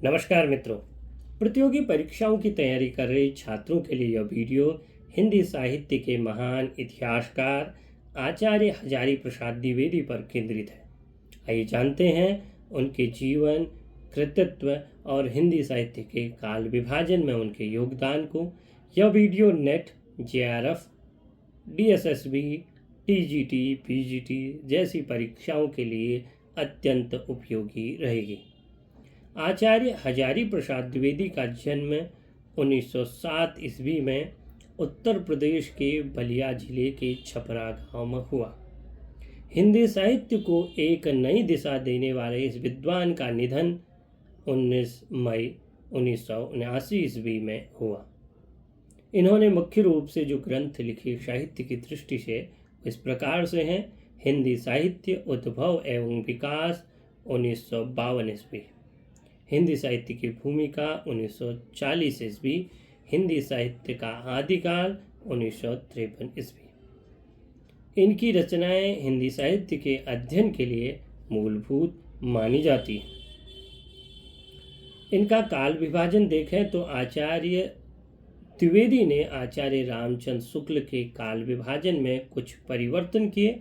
नमस्कार मित्रों। प्रतियोगी परीक्षाओं की तैयारी कर रहे छात्रों के लिए यह वीडियो हिंदी साहित्य के महान इतिहासकार आचार्य हजारी प्रसाद द्विवेदी पर केंद्रित है। आइए जानते हैं उनके जीवन, कृतित्व और हिंदी साहित्य के काल विभाजन में उनके योगदान को। यह video net, JRF, DSSB, TGT, PGT जैसी परीक्षाओं के लिए अत्यंत उपयोगी रहेगी। आचार्य हजारी प्रसाद द्विवेदी का जन्म 1907 ईस्वी में उत्तर प्रदेश के बलिया जिले के छपरा गांव में हुआ। हिंदी साहित्य को एक नई दिशा देने वाले इस विद्वान का निधन 19 मई 1979 ईस्वी में हुआ। इन्होंने मुख्य रूप से जो ग्रंथ लिखे साहित्य की दृष्टि से इस प्रकार से हैं: हिंदी साहित्य उद्भव एवं विकास 1952 ईस्वी, हिंदी साहित्य की भूमिका 1940 ईस्वी, हिंदी साहित्य का आदिकाल 1953 ईस्वी। इनकी रचनाएं हिंदी साहित्य के अध्ययन के लिए मूलभूत मानी जाती हैं। इनका काल विभाजन देखें तो आचार्य द्विवेदी ने आचार्य रामचंद्र शुक्ल के काल विभाजन में कुछ परिवर्तन किए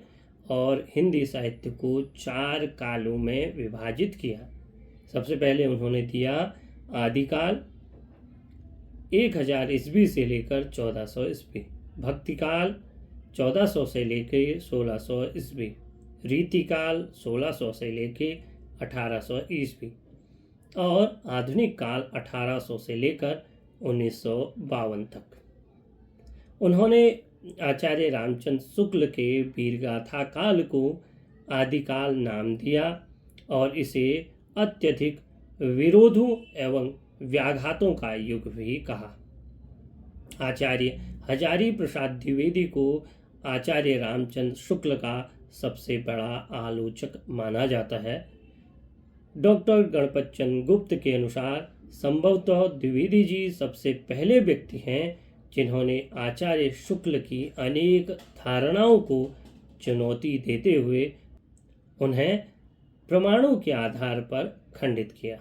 और हिंदी साहित्य को 4 कालों में विभाजित किया। सबसे पहले उन्होंने दिया आदिकाल 1000 ईस्वी से लेकर 1400 ईस्वी, भक्तिकाल 1400 से लेकर 1600 ईस्वी, रीतिकाल 1600 से लेकर 1800 ईस्वी और आधुनिक काल 1800 से लेकर 1952 तक। उन्होंने आचार्य रामचंद्र शुक्ल के वीरगाथा काल को आदिकाल नाम दिया और इसे अत्यधिक विरोधों एवं व्याघातों का युग भी कहा। आचार्य हजारी प्रसाद द्विवेदी को आचार्य रामचंद्र शुक्ल का सबसे बड़ा आलोचक माना जाता है। डॉक्टर गणपत चंद्र गुप्त के अनुसार संभवतः द्विवेदी जी सबसे पहले व्यक्ति हैं जिन्होंने आचार्य शुक्ल की अनेक धारणाओं को चुनौती देते हुए उन्हें प्रमाणों के आधार पर खंडित किया।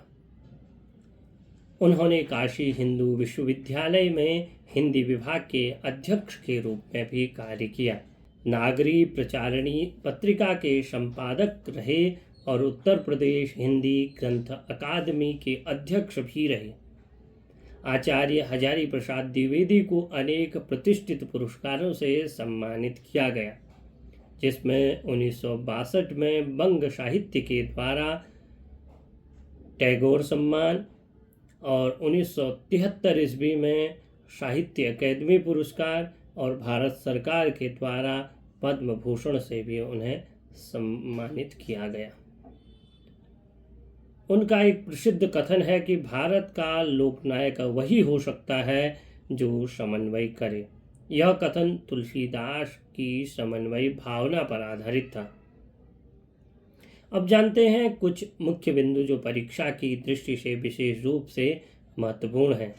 उन्होंने काशी हिंदू विश्वविद्यालय में हिंदी विभाग के अध्यक्ष के रूप में भी कार्य किया। नागरी प्रचारणी पत्रिका के संपादक रहे और उत्तर प्रदेश हिंदी ग्रंथ अकादमी के अध्यक्ष भी रहे। आचार्य हजारी प्रसाद द्विवेदी को अनेक प्रतिष्ठित पुरस्कारों से सम्मानित किया गया, जिसमें 1962 में बंग साहित्य के द्वारा टैगोर सम्मान और 1973 ईस्वी में साहित्य अकादमी पुरस्कार और भारत सरकार के द्वारा पद्म भूषण से भी उन्हें सम्मानित किया गया। उनका एक प्रसिद्ध कथन है कि भारत का लोकनायक वही हो सकता है जो समन्वय करे। यह कथन तुलसीदास की समन्वय भावना पर आधारित था। अब जानते हैं कुछ मुख्य बिंदु जो परीक्षा की दृष्टि से विशेष रूप से महत्वपूर्ण हैं।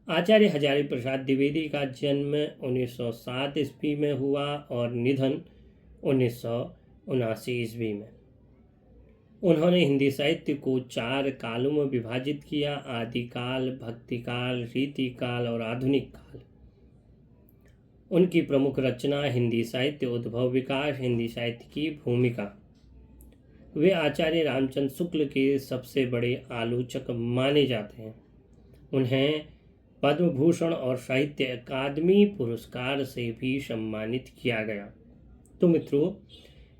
आचार्य हजारी प्रसाद द्विवेदी का जन्म 1907 ईस्वी में हुआ और निधन 1979 ईस्वी में। उन्होंने हिंदी साहित्य को 4 कालों में विभाजित किया: आदिकाल, भक्तिकाल, रीतिकाल और आधुनिक काल। उनकी प्रमुख रचना हिंदी साहित्य उद्भव विकास, हिंदी साहित्य की भूमिका। वे आचार्य रामचंद्र शुक्ल के सबसे बड़े आलोचक माने जाते हैं। उन्हें पद्म भूषण और साहित्य अकादमी पुरस्कार से भी सम्मानित किया गया। तो मित्रों,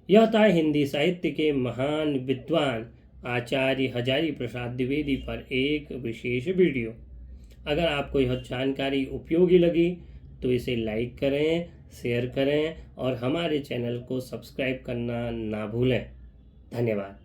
यह था हिंदी साहित्य के महान विद्वान आचार्य हजारी प्रसाद द्विवेदी पर एक विशेष वीडियो। अगर आपको यह जानकारी उपयोगी लगी तो इसे लाइक करें, शेयर करें और हमारे चैनल को सब्सक्राइब करना ना भूलें। धन्यवाद।